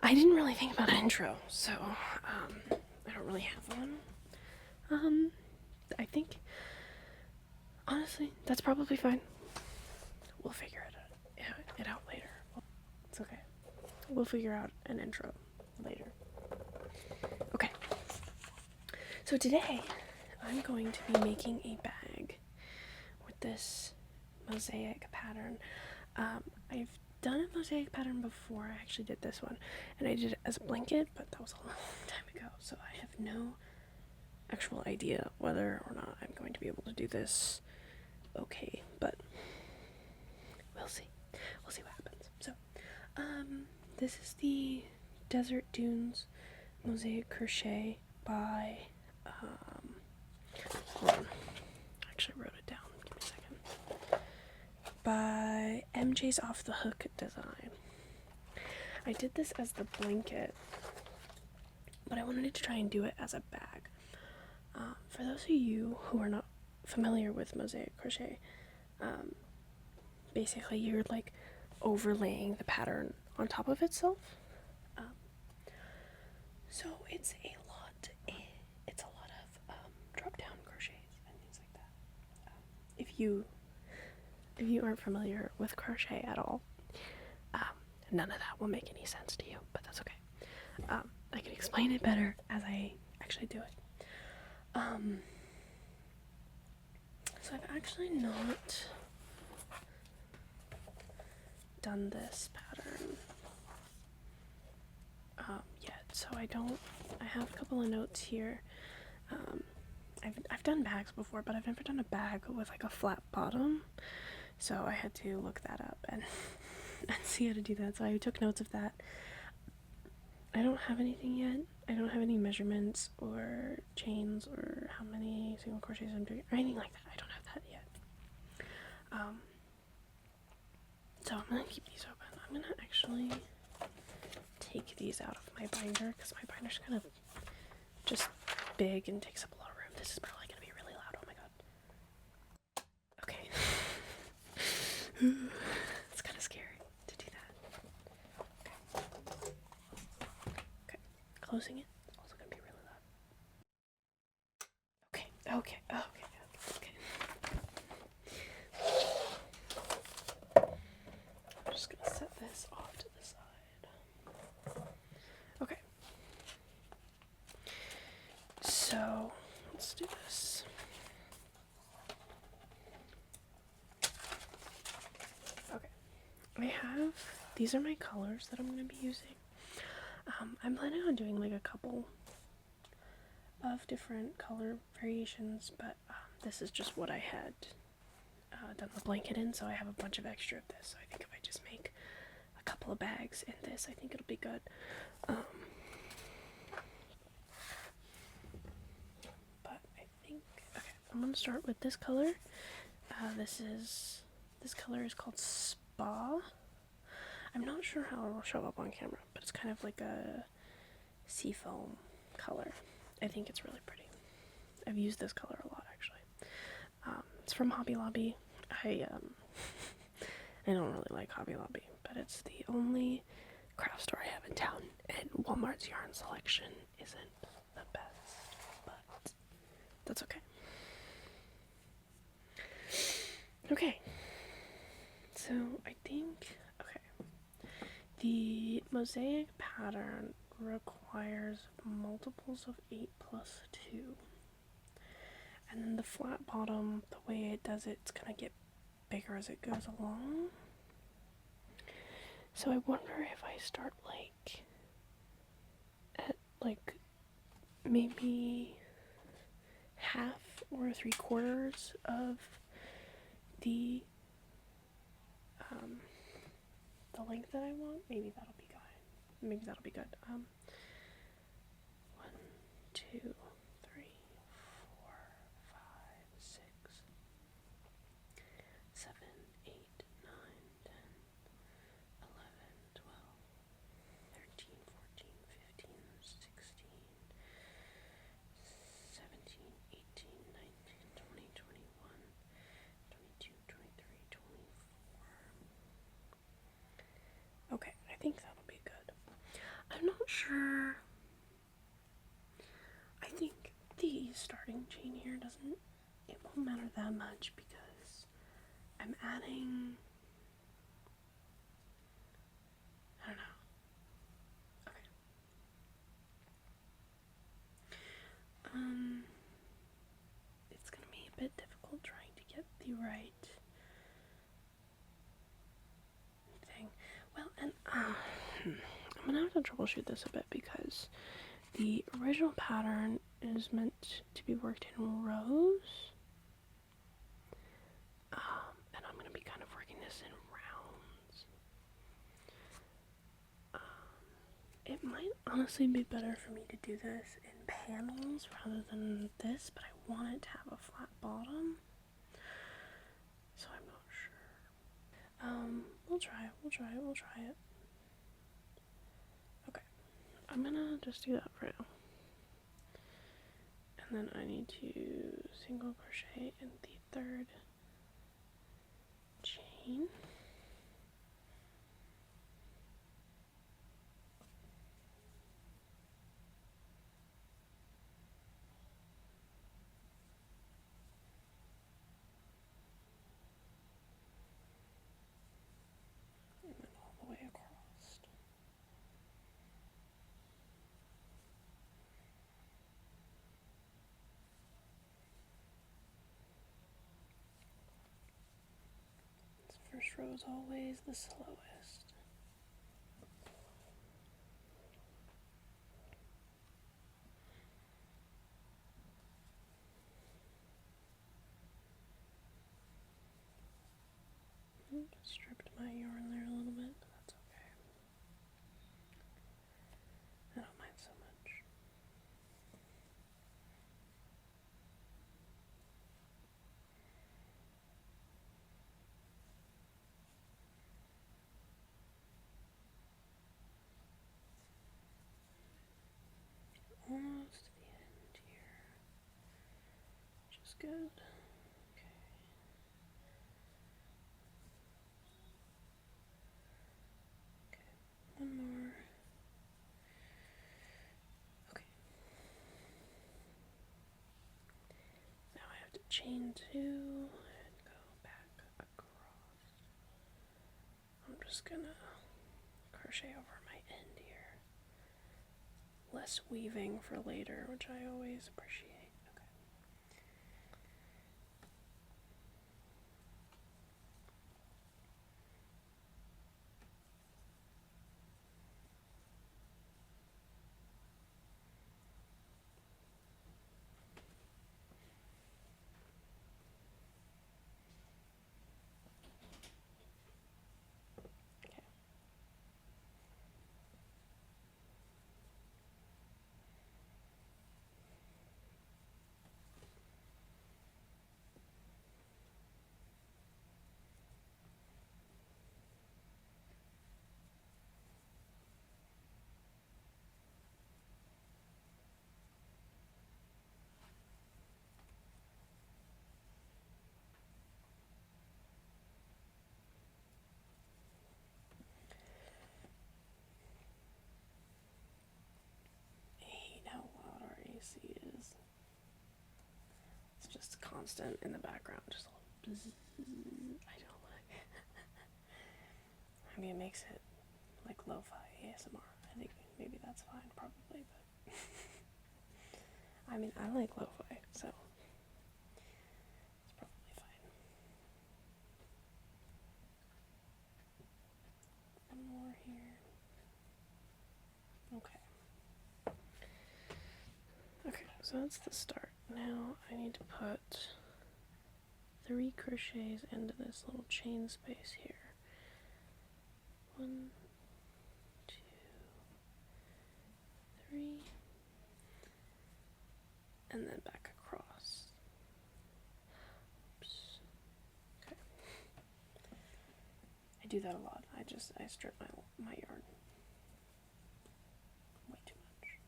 I didn't really think about an intro, so I don't really have one. I think honestly that's probably fine. We'll figure it out later. It's okay. We'll figure out an intro later. Okay. So today I'm going to be making a bag with this mosaic pattern. I've done a mosaic pattern before. I actually did this one, and I did it as a blanket, but that was a long time ago, so I have no actual idea whether or not I'm going to be able to do this okay, but we'll see. We'll see what happens. So, this is the Desert Dunes Mosaic Crochet by, hold on, I actually wrote it down, give me a second, by MJ's Off the Hook Design. I did this as the blanket, but I wanted to try and do it as a bag. For those of you who are not familiar with mosaic crochet, basically you're like overlaying the pattern on top of itself. So it's a lot of drop down crochets and things like that. If you aren't familiar with crochet at all, none of that will make any sense to you, but that's okay. I can explain it better as I actually do it. So I've actually not done this pattern yet, so I have a couple of notes here. I've done bags before, but I've never done a bag with like a flat bottom, so I had to look that up and see how to do that, so I took notes of that. I don't have anything yet. I don't have any measurements or chains or how many single crochets I'm doing or anything like that. I don't have that yet. So I'm gonna keep these open. I'm gonna actually take these out of my binder because my binder's kind of just big and takes up a lot of room. This is probably gonna be really loud. Oh my god. Okay. It's kind of scary to do that. Okay. Closing it. It's also gonna be really loud. Okay. I'm just gonna set this off to the side. Okay. So let's do this. Okay. These are my colors that I'm gonna be using. I'm planning on doing like a couple of different color variations, but this is just what I had done the blanket in, so I have a bunch of extra of this. So I think if I just make a couple of bags in this, I think it'll be good. But I think, okay, I'm gonna start with this color. This color is called Spa. I'm not sure how it'll show up on camera, but it's kind of like a seafoam color. I think it's really pretty. I've used this color a lot, actually. It's from Hobby Lobby. I don't really like Hobby Lobby, but it's the only craft store I have in town, and Walmart's yarn selection isn't the best, but that's okay. Okay, so I think, the mosaic pattern requires multiples of 8 plus 2. And then the flat bottom, the way it does it, it's gonna get bigger as it goes along. So I wonder if I start like at like maybe half or 3/4 of the length that I want. Maybe that'll be good. 1, 2, 3, 4, 5, 6, 7, 8, 9, 10, 11, 12, 13, 14, 15, 16, 17, 18, 19, 20, 21, 22, 23, 24. Okay, I think that'll be good. I'm not sure. I think the starting chain here it won't matter that much because I'm adding, I don't know. Okay. It's gonna be a bit difficult trying to get the right thing. Well, and I'm gonna have to troubleshoot this a bit because the original pattern is meant to be worked in rows. And I'm gonna be kind of working this in rounds. It might honestly be better for me to do this in panels rather than this, but I want it to have a flat bottom. So I'm not sure. We'll try it. Okay. I'm gonna just do that for now. And then I need to single crochet in the third chain. And then all the way across. This first row is always the slowest. Just stripped my yarn there a little bit, but that's okay. I don't mind so much. Almost the end here, which is good. Okay. One more. Okay. Now I have to chain 2 and go back across. I'm just gonna crochet over my end here. Less weaving for later, which I always appreciate. How loud our AC is. It's just constant in the background, just a little bzzz. I don't like it. I mean, it makes it like lo-fi ASMR. I think maybe that's fine, probably, but I mean, I like lo-fi, so it's probably fine. One more here. Okay. Okay, so that's the start. Now I need to put 3 crochets into this little chain space here. 1, 2, 3, and then back across. Oops. Okay. I do that a lot. I strip my yarn way too much.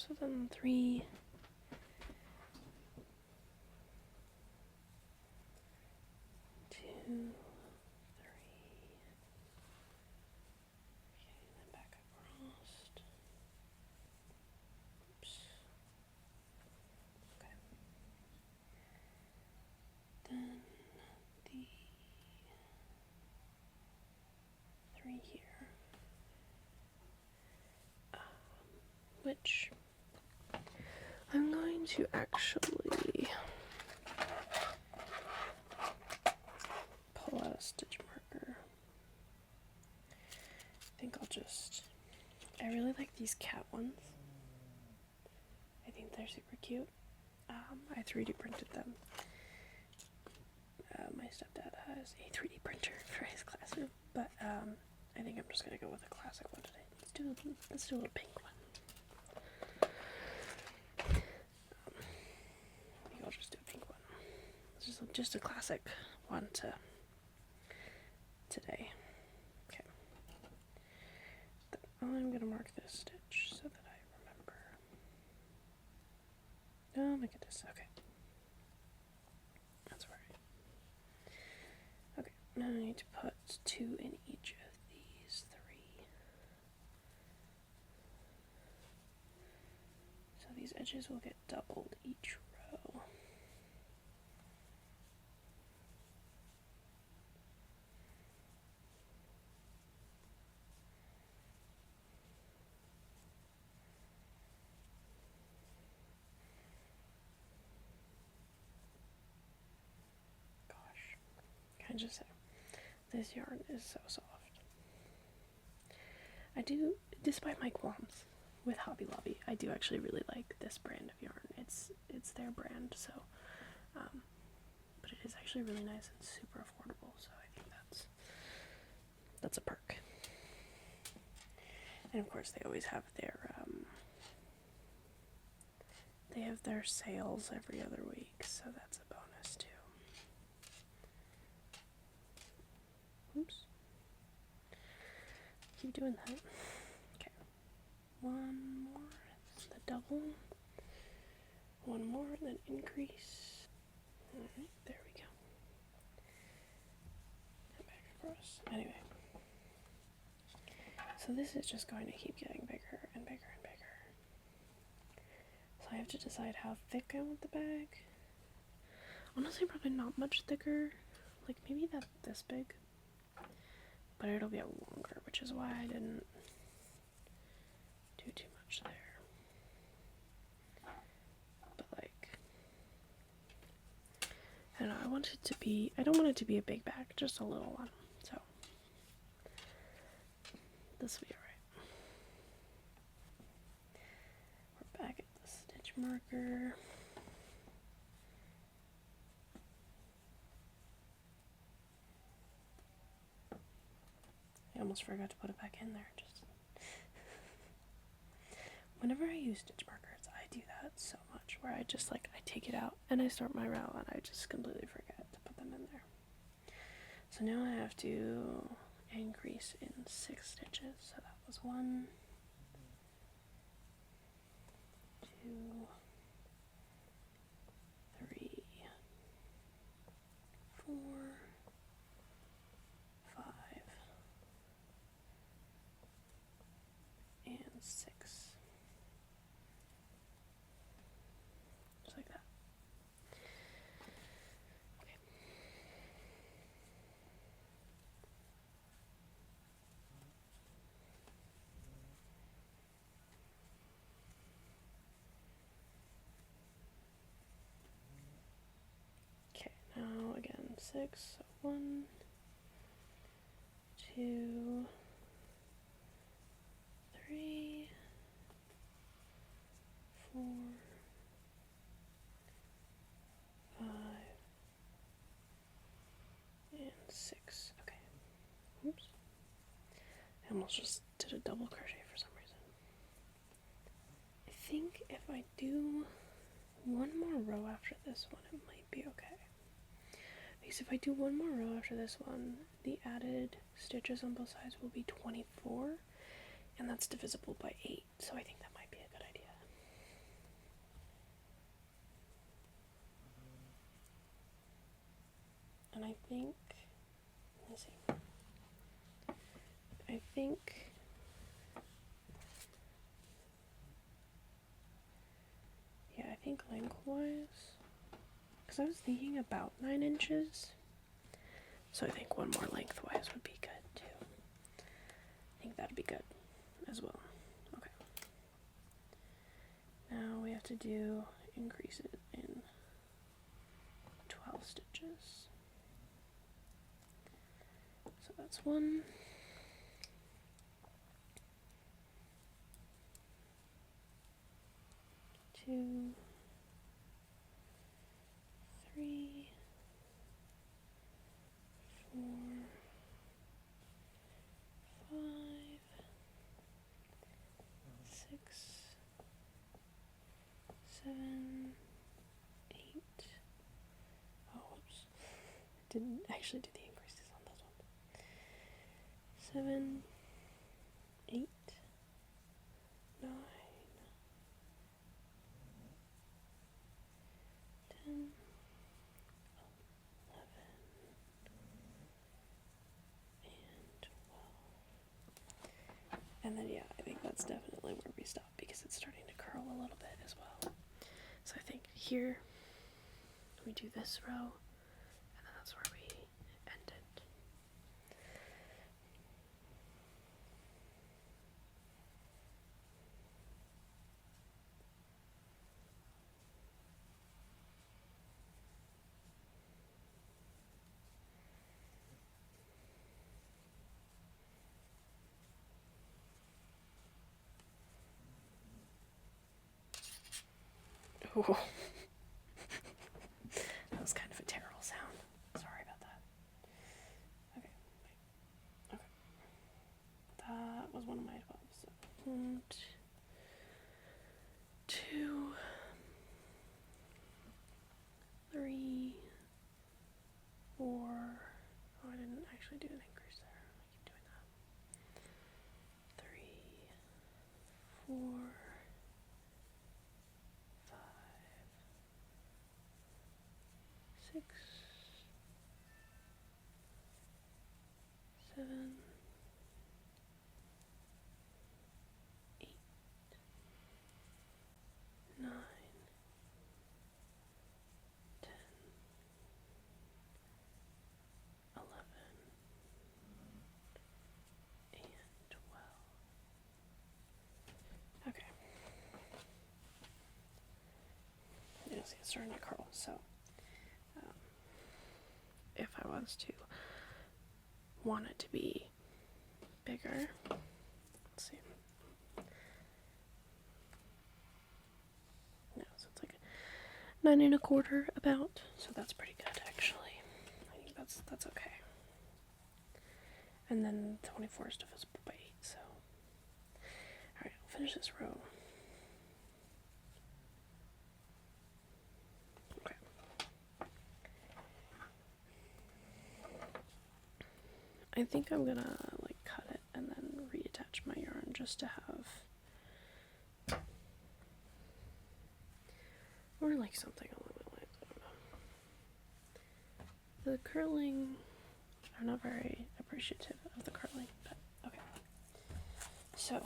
So then 3, 2, 3. Okay, then back across. Oops. Okay. Then the 3 here. Which I'm going to actually pull out a stitch marker. I think I'll just, I really like these cat ones. I think they're super cute. I 3D printed them. My stepdad has a 3D printer for his classroom, but I think I'm just gonna go with a classic one today. Let's do a little pink one. I think I'll just do a pink one. It's just a classic one today. Okay. I'm gonna mark this stitch so that I remember. Oh my goodness. Okay. That's right. Okay. Now I need to put 2 in each of these 3. So these edges will get doubled each row. Gosh, can I just say, this yarn is so soft. I do, despite my qualms with Hobby Lobby, I do actually really like this brand of yarn. It's their brand, so, but it is actually really nice and super affordable, so I think that's a perk. And of course they always have their sales every other week, so that's a bonus too. Oops. Keep doing that. Okay. 1 more, the double. 1 more, then increase. Alright, there we go. And back across. Anyway. So this is just going to keep getting bigger and bigger and bigger. So I have to decide how thick I want the bag. Honestly, probably not much thicker. Like maybe this big. But it'll get longer, which is why I didn't do too much there. But like, I don't know, I don't want it to be a big bag, just a little one. So this will be alright. We're back at the stitch marker. I almost forgot to put it back in there. Just whenever I use stitch markers, I do that so much, where I just like, I take it out and I start my row and I just completely forget to put them in there. So now I have to increase in 6 stitches. So that was 1, 2, 3, 4, 5, and 6. Just like that. Okay. Okay, now again 6. So 1, 2, 3, 4, 5, and 6. Okay. Oops. I almost just did a double crochet for some reason. I think if I do 1 more row after this one, it might be okay. Because if I do 1 more row after this one, the added stitches on both sides will be 24, and that's divisible by 8, so I think that might be a good idea. I think, let me see. I think lengthwise, because I was thinking about 9 inches, so I think one more lengthwise would be good too. I think that'd be good as well. Okay. Now we have to increase it in 12 stitches. So that's 1. 2, 3, 4, 5, 6, 7, 8. Oh, whoops. Didn't actually do the increases on this one. 7, 8, 9, 10, 11. And then, yeah, I think that's definitely where we stop because it's starting to curl a little bit as well. So I think here we do this row, and then that's where we end it. Oh. That was kind of a terrible sound. Sorry about that. Okay. Okay. That was one of my 12s. So 1, 2, 3, 4. Oh, I didn't actually do an increase there. I keep doing that. 3, 4, 5, 6, 7, 8, 9, 10, 11, and 12. Okay. You see it's starting to curl, so if I was to want it to be bigger, let's see. No, so it's like 9 1/4 about, so that's pretty good actually. I think that's okay. And then 24 is divisible by 8, so. Alright, I'll finish this row. Okay. I think I'm gonna like cut it and then reattach my yarn just to have, or like something along the lines. I don't know. The curling, I'm not very appreciative of the curling, but okay. So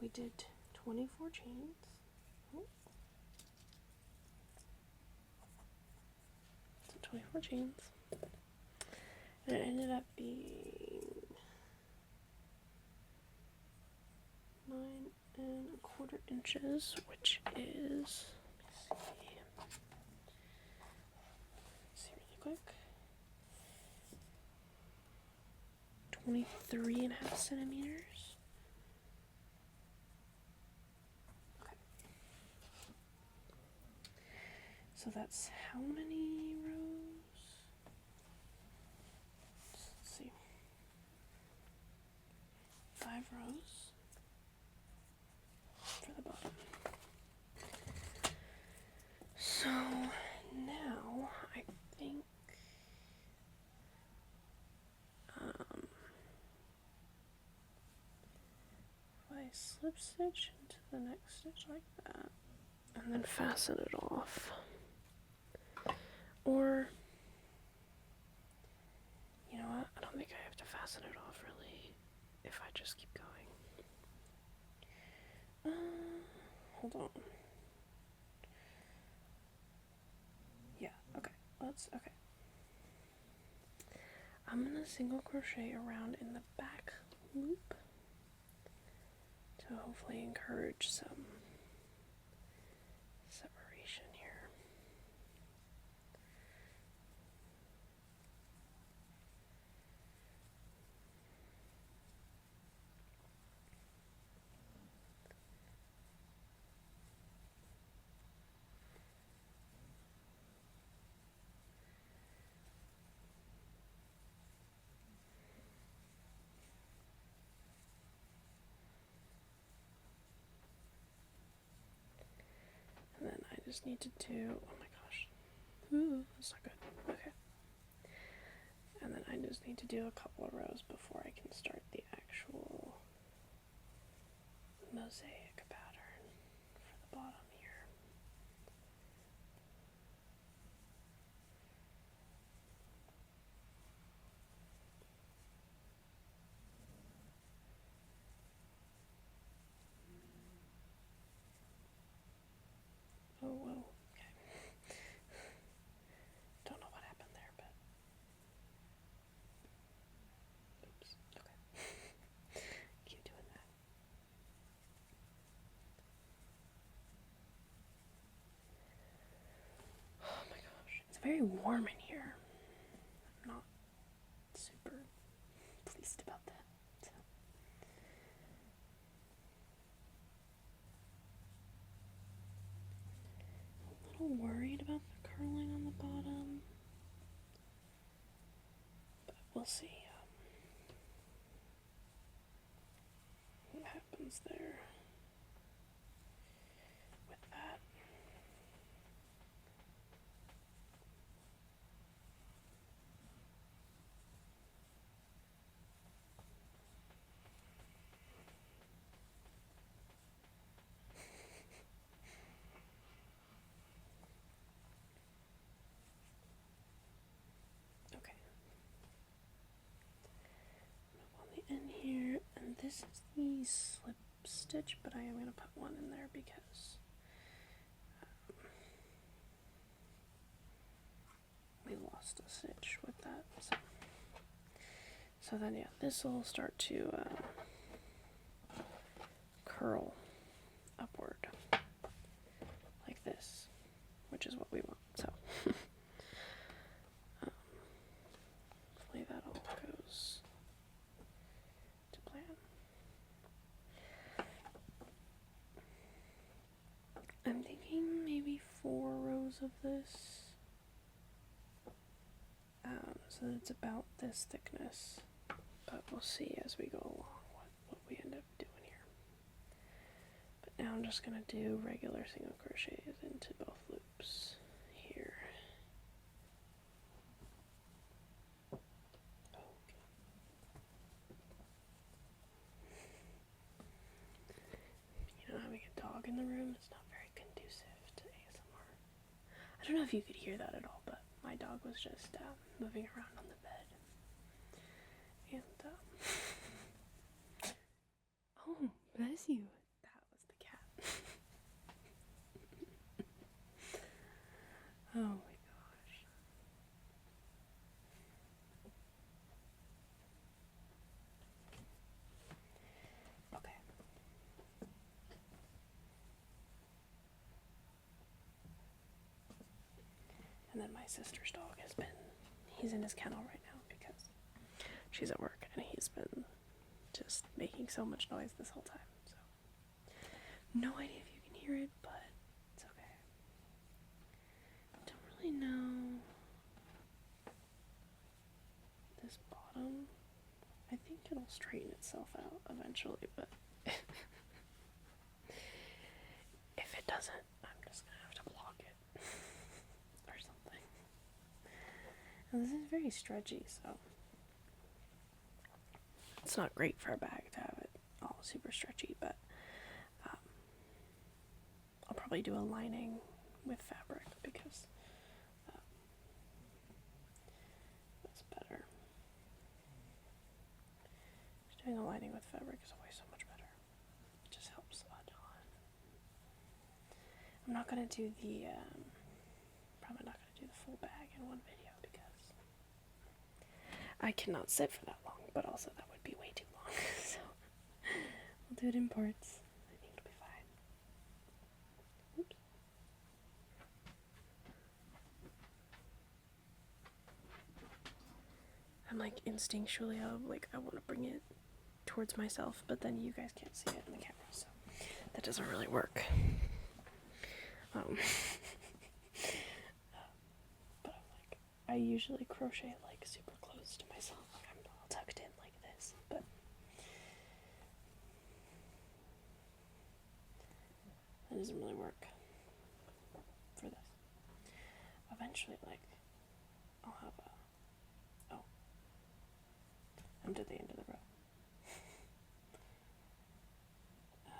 we did 24 chains. Oh. So 24 chains. And it ended up being 9 1/4 inches, which is, let me see really quick, 23.5 centimeters. Okay. So that's how many rows? Let's see. 5 rows for the bottom. So now I think if I slip stitch into the next stitch like that and then fasten it off, Or, you know what? I don't think I have to fasten it off really if I just keep going. Hold on. Yeah, okay. Okay. I'm gonna single crochet around in the back loop to hopefully encourage some separation here. And then I just need to do, oh my gosh, ooh, that's not good, okay. And then I just need to do a couple of rows before I can start the actual mosaic pattern for the bottom here. Oh, whoa, okay. Don't know what happened there, but oops, okay. Keep doing that. Oh my gosh, it's very warm in here. I'm not super pleased about that. So. A little worried about the curling on the bottom, but we'll see what happens there with that. Okay. On the end here, and this is the slip stitch, but I am going to put one in there because we lost a stitch with that. So then, yeah, this will start to curl upward like this, which is what we want. So hopefully that all goes to plan. I'm thinking maybe 4 rows of this, so that it's about this thickness, but we'll see as we go along what we end up doing here. But now I'm just going to do regular single crochets into both loops here. Okay. You know, having a dog in the room is not very conducive to ASMR. I don't know if you could hear that at all, but my dog was just moving around on the bed. And, oh, bless you. That was the cat. Oh my gosh. Okay. And then my sister's dog he's in his kennel right now because she's at work and he's been just making so much noise this whole time. So, no idea if you can hear it, but it's okay. Don't really know this bottom. I think it'll straighten itself out eventually, but if it doesn't, I'm just gonna have to block it or something. And this is very stretchy, so it's not great for a bag to have it all super stretchy, but I'll probably do a lining with fabric because lining with fabric is always so much better. It just helps a ton. I'm not gonna do the, probably not gonna do the full bag in one video because I cannot sit for that long, but also that would be way too long, so we'll do it in parts. I think it'll be fine. Oops. I'm like instinctually, I want to bring it towards myself, but then you guys can't see it in the camera, so that doesn't really work. But I'm like, I usually crochet like super close to myself, like I'm all tucked in like this, but that doesn't really work for this. Eventually, like, I'll have a, oh, I'm to the end of the row. Yeah,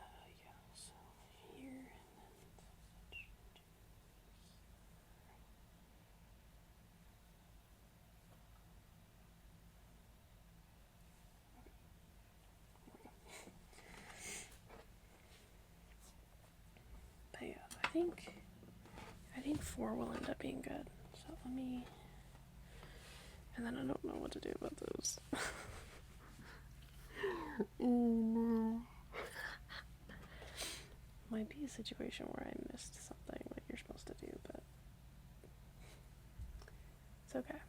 so here, and then but yeah, I think 4 will end up being good. So let me, and then I don't know what to do about those. Oh no. Might be a situation where I missed something that you're supposed to do, but it's okay.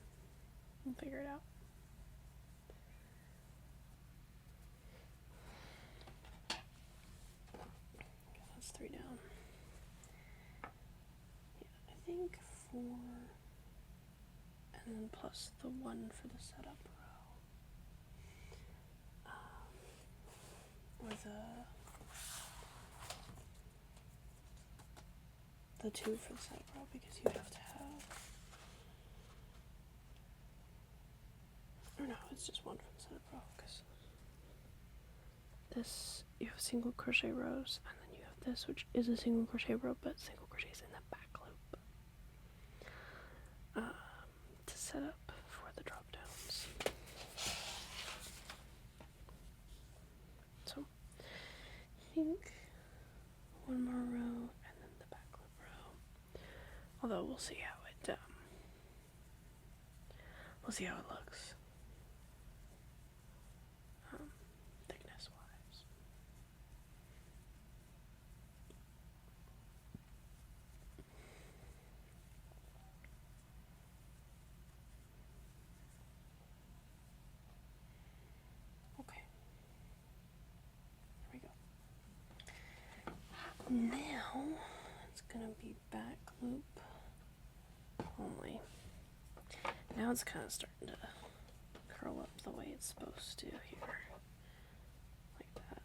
We'll figure it out. Okay, that's 3 down. Yeah, I think 4, and then plus the 1 for the setup row. Or the 2 for the setup row, because you have to have, or no, it's just 1 for the setup row, because this, you have single crochet rows, and then you have this, which is a single crochet row, but single crochets in the back loop, to set up for the drop downs. So I think 1 more row and then the back loop row, although we'll see how it looks, thickness wise. Okay, there we go. Now it's gonna be back loop only. Now it's kind of starting to curl up the way it's supposed to here, like that.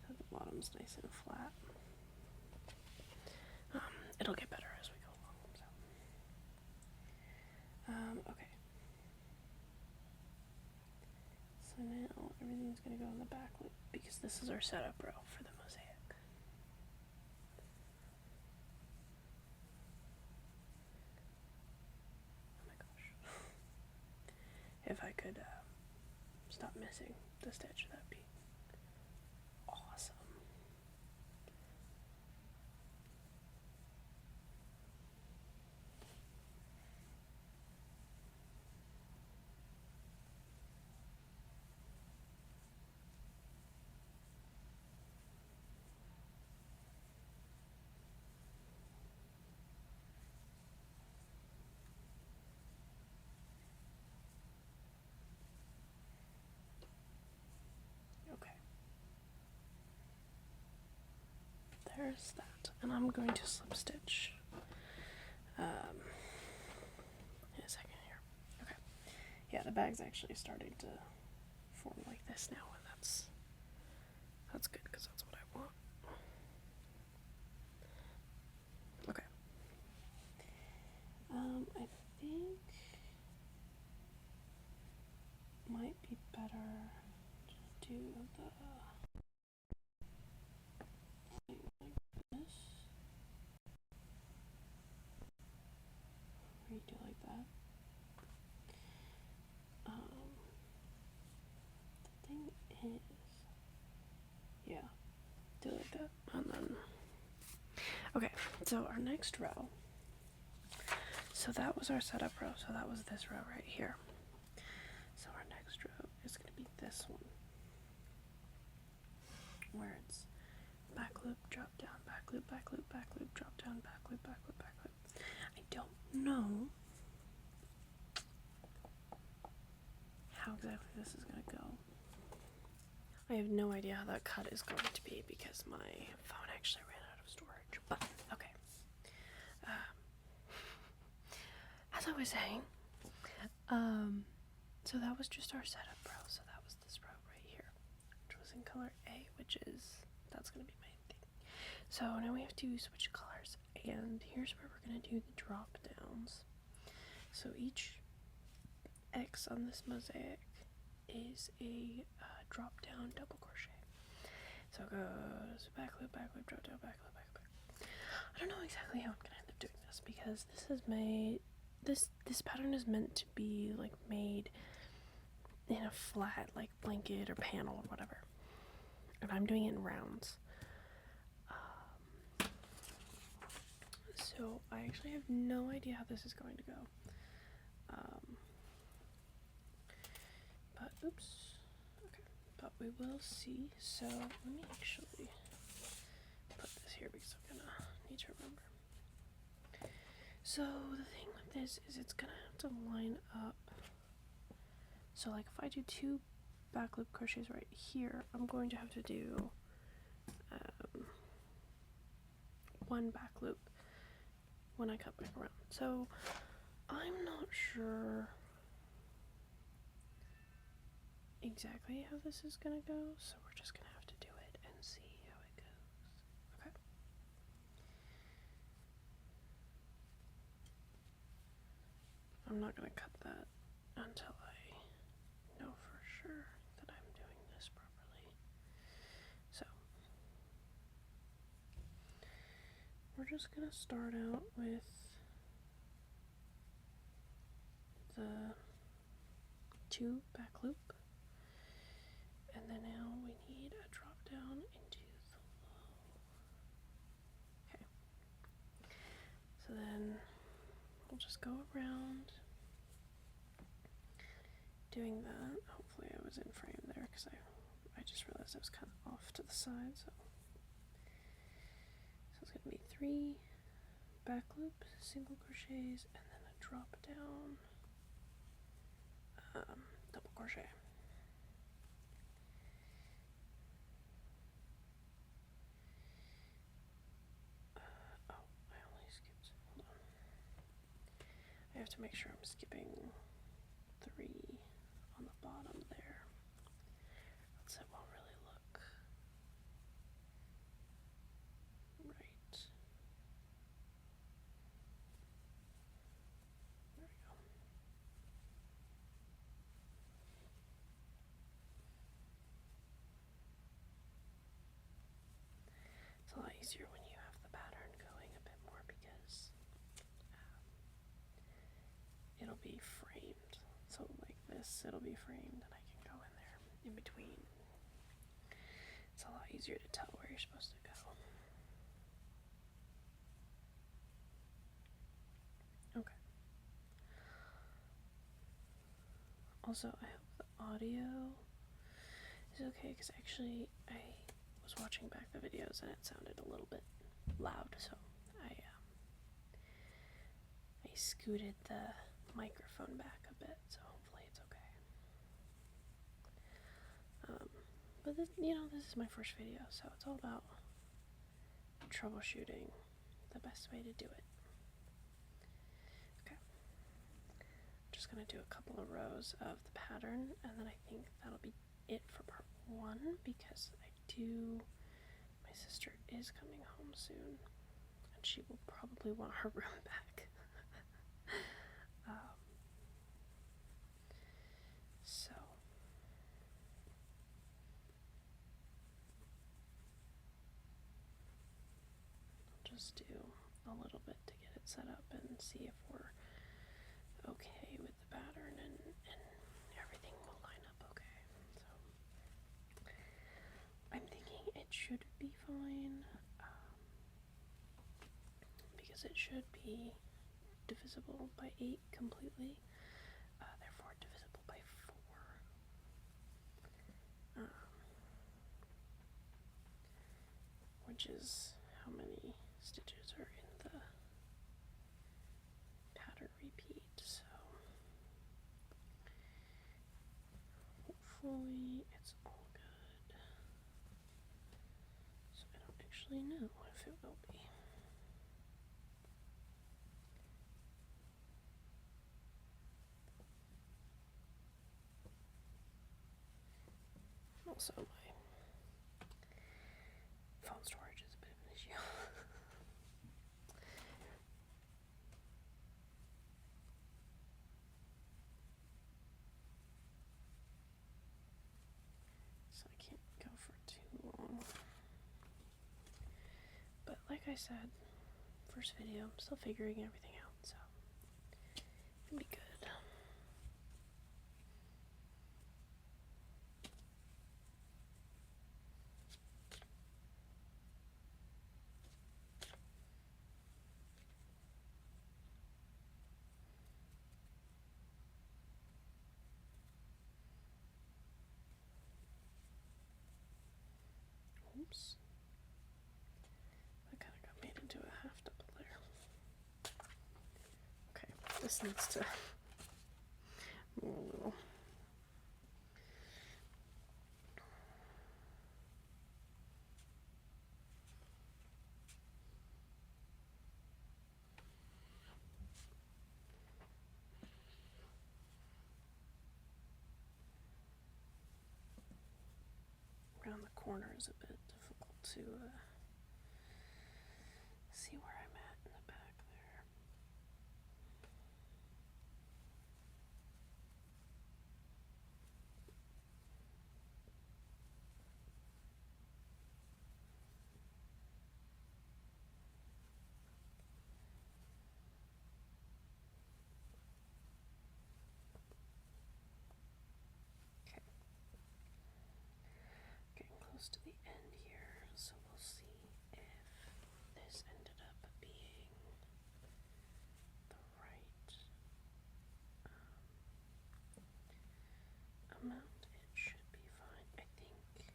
So the bottom's nice and flat. It'll get better as we go along. So, okay. So now everything's gonna go in the back loop because this is our setup row for the mosaic. Oh my gosh. If I could stop missing the stitch, that'd be awesome. Okay. There's that. And I'm going to slip stitch in a second here. Okay. Yeah, the bag's actually starting to form like this now, and that's good because that's what I want. Okay. I think might be better to do the thing like this. Or you do like that. So our next row, so that was our setup row, so that was this row right here. So our next row is going to be this one, where it's back loop, drop down, back loop, back loop, back loop, drop down, back loop, back loop, back loop. I don't know how exactly this is going to go. I have no idea how that cut is going to be because my phone actually ran out of storage, but okay. As I was saying, so that was just our setup row, so that was this row right here, which was in color A, that's going to be my thing. So now we have to switch colors, and here's where we're going to do the drop downs. So each X on this mosaic is a drop down double crochet. So it goes back loop, drop down, back loop, back loop. I don't know exactly how I'm going to end up doing this because this is made, this pattern is meant to be like made in a flat like blanket or panel or whatever, and I'm doing it in rounds. So I actually have no idea how this is going to go. But oops, okay, but we will see. So let me actually put this here because I'm gonna need to remember. So the thing with this is it's gonna have to line up. So like if I do 2 back loop crochets right here, I'm going to have to do 1 back loop when I cut back around. So I'm not sure exactly how this is gonna go, so we're just gonna have to do it and see how it goes. Okay. I'm not gonna cut that until I know for sure that I'm doing this properly. So we're just gonna start out with the 2 back loop, and then now we need a drop down into the low. Okay, so then we'll just go around doing that. Hopefully I was in frame there because I just realized I was kind of off to the side. So it's gonna be 3 back loops, single crochets, and then a drop down double crochet. Oh, I only skipped, hold on. I have to make sure I'm skipping 3 on the bottom there. Else it won't really look right. There we go. It's a lot easier when you have the pattern going a bit more because it'll be framed. So like this, it'll be framed and I can go in there in between. It's a lot easier to tell where you're supposed to go. Okay. Also, I hope the audio is okay because actually I was watching back the videos and it sounded a little bit loud, so I scooted the microphone back a bit, so hopefully it's okay. But this, this is my first video, so it's all about troubleshooting the best way to do it. Okay, I'm just gonna do a couple of rows of the pattern, and then I think that'll be it for part 1 because my sister is coming home soon, and she will probably want her room back. So I'll just do a little bit to get it set up and see if we're okay with the pattern and everything will line up okay. So I'm thinking it should be fine. because it should be divisible by 8 completely, therefore divisible by 4, which is how many stitches are in the pattern repeat. So hopefully it's all good. So I don't actually know if it will be. Also, my phone storage is a bit of an issue. So I can't go for too long. But like I said, first video, I'm still figuring everything out, so it'll be good. Oops. That kind of got made into a half double there. Okay, this needs to move a little. Around the corner is a bit difficult to see where I'm at in the back there. Okay. Getting close to the end here, so we'll see if this ended up being the right amount. It should be fine, I think.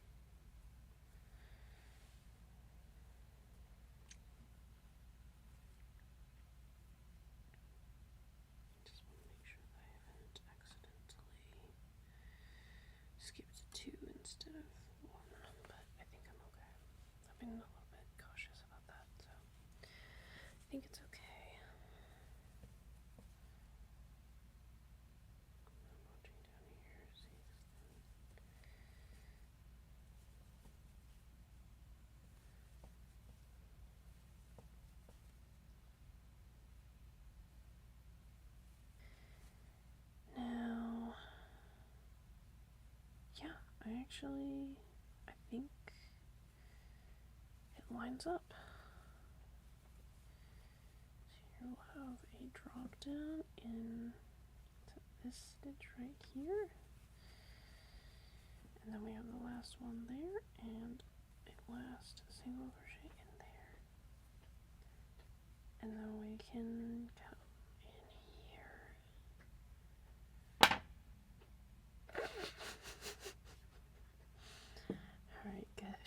Just want to make sure that I haven't accidentally skipped 2 instead of 1, but I think I'm okay. I've been a little bit cautious about that, so I think it's okay. I'm watching down here, see extend. Now, yeah, I think it lines up. So here we'll have a drop down in this stitch right here, and then we have the last one there, and a last single crochet in there, and then we can come in here. Alright, good.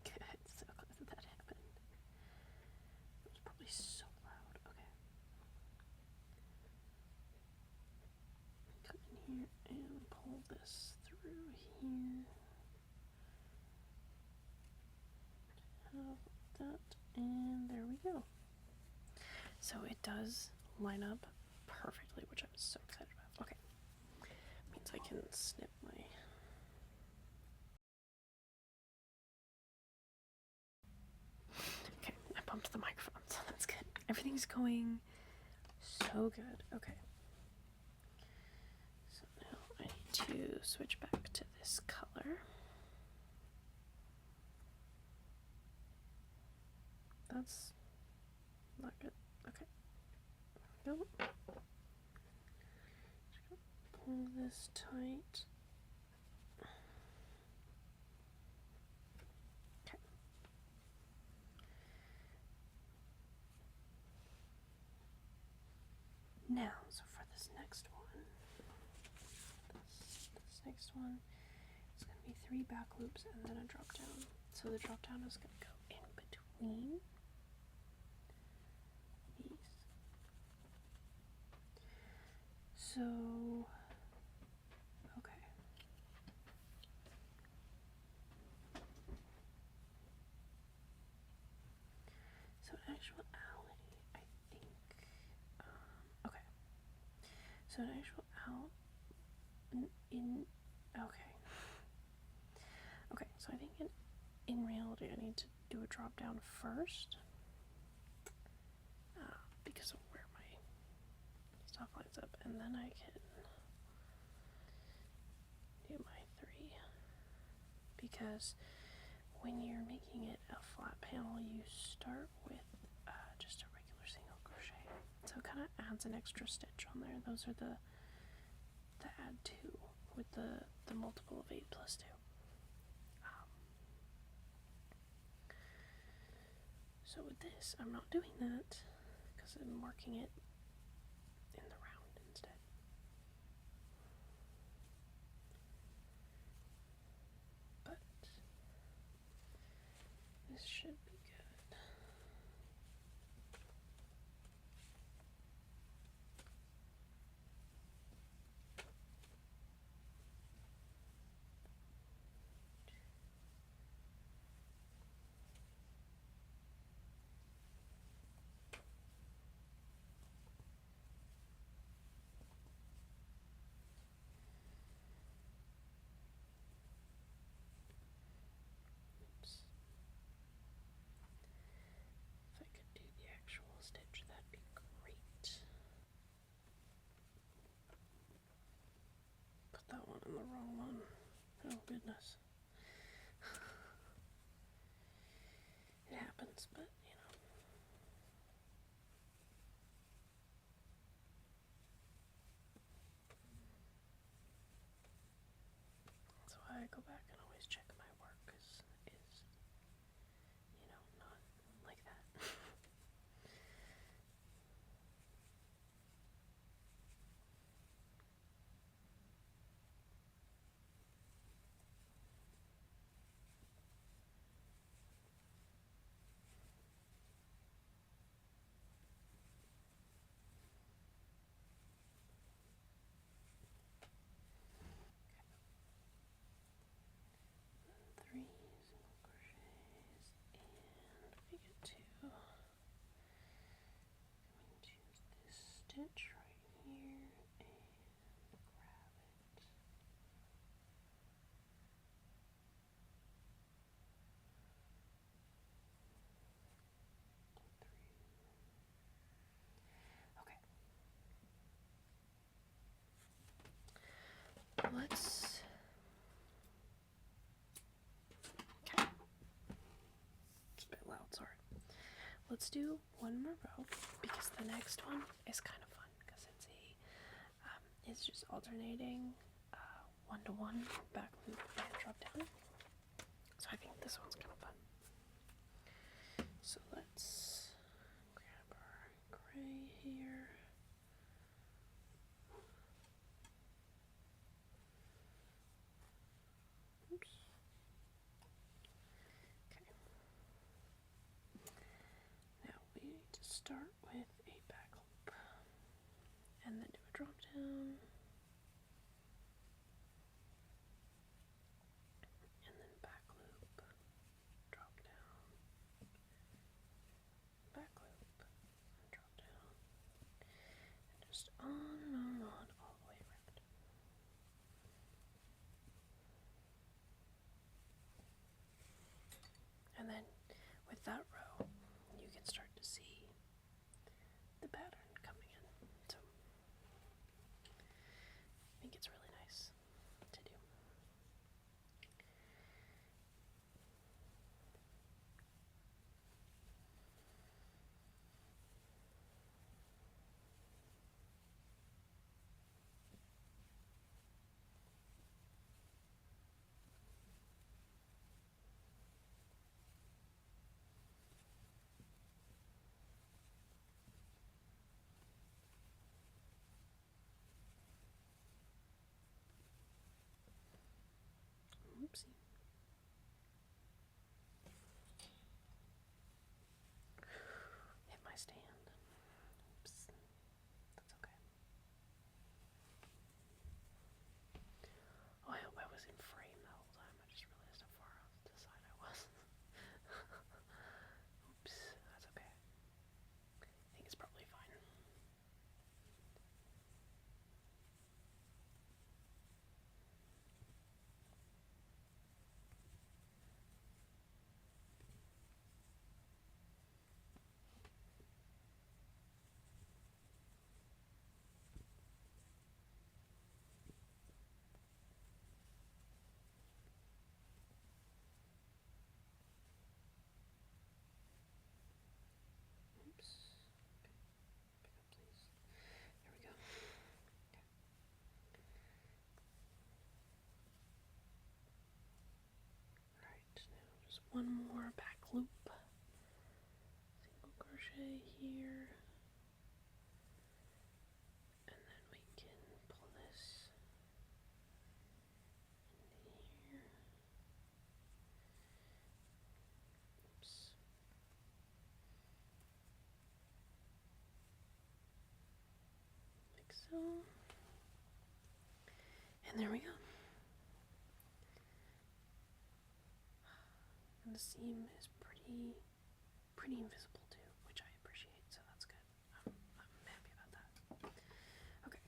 Good. So glad that happened. It was probably so loud. Okay. Come in here and pull this through here. Have that, and there we go. So it does line up perfectly, which I'm so excited about. Okay. Means I can snip my... Okay, I bumped the microphone, so that's good. Everything's going so good. Okay. So now I need to switch back to this color. That's not good. Okay. There we go. Just gonna pull this tight. Okay. Now, so for this next one, this next one, it's going to be 3 back loops and then a drop down. So the drop down is going to go in between these. So, okay. So in actuality, I think, okay. So in okay, so I think in reality I need to do a drop down first, because of where my stuff lines up, and then I can do my 3, because when you're making it a flat panel, you start with just a regular single crochet, so it kind of adds an extra stitch on there. Those are the add 2 with the multiple of 8 plus 2. So with this, I'm not doing that because I'm marking it in the round instead. But this should be good. If I could do the actual stitch, that'd be great. Put that one in the wrong one. Oh goodness. It happens, but you know. That's why I go back and always check my work, is you know, not like that. Three single crochets, and we get to choose this stitch right here and grab it. Okay. Let's. Okay. It's a bit loud, sorry. Let's do one more row because the next one is kind of fun because it's just alternating 1-to-1 back loop and drop down. So I think this one's kind of fun. So let's grab our gray here. Oops. Okay. Now we need to start with a back loop and then do a drop down. And then back loop, drop down, back loop, and drop down, and just on and on all the way around. And then with that row, you can start to see the pattern coming in. So I think it's really nice to do. one more back loop, single crochet here, and then we can pull this into here. Oops. Like so. And there we go. And the seam is pretty invisible too, which I appreciate, so that's good. I'm happy about that. Okay.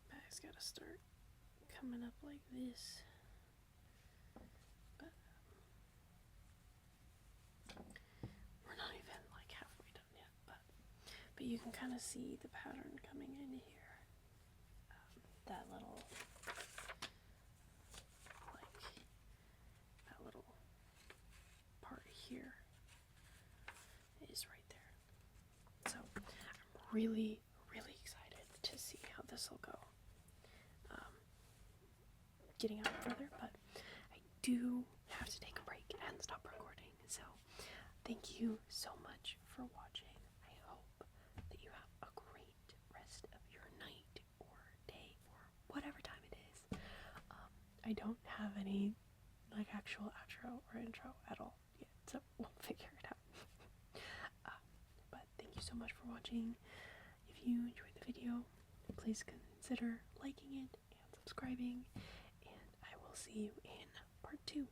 Bag's gotta start coming up like this. But we're not even like halfway done yet, but you can kind of see the pattern coming in here. That little part here is right there. So I'm really excited to see how this will go. Getting out further, but I do have to take a break and stop recording. So thank you so much for watching. I hope that you have a great rest of your night or day or whatever time it is. I don't have any like actual outro or intro at all yet, so we'll figure it out. But thank you so much for watching. If you enjoyed the video, please consider liking it and subscribing, and I will see you in part 2.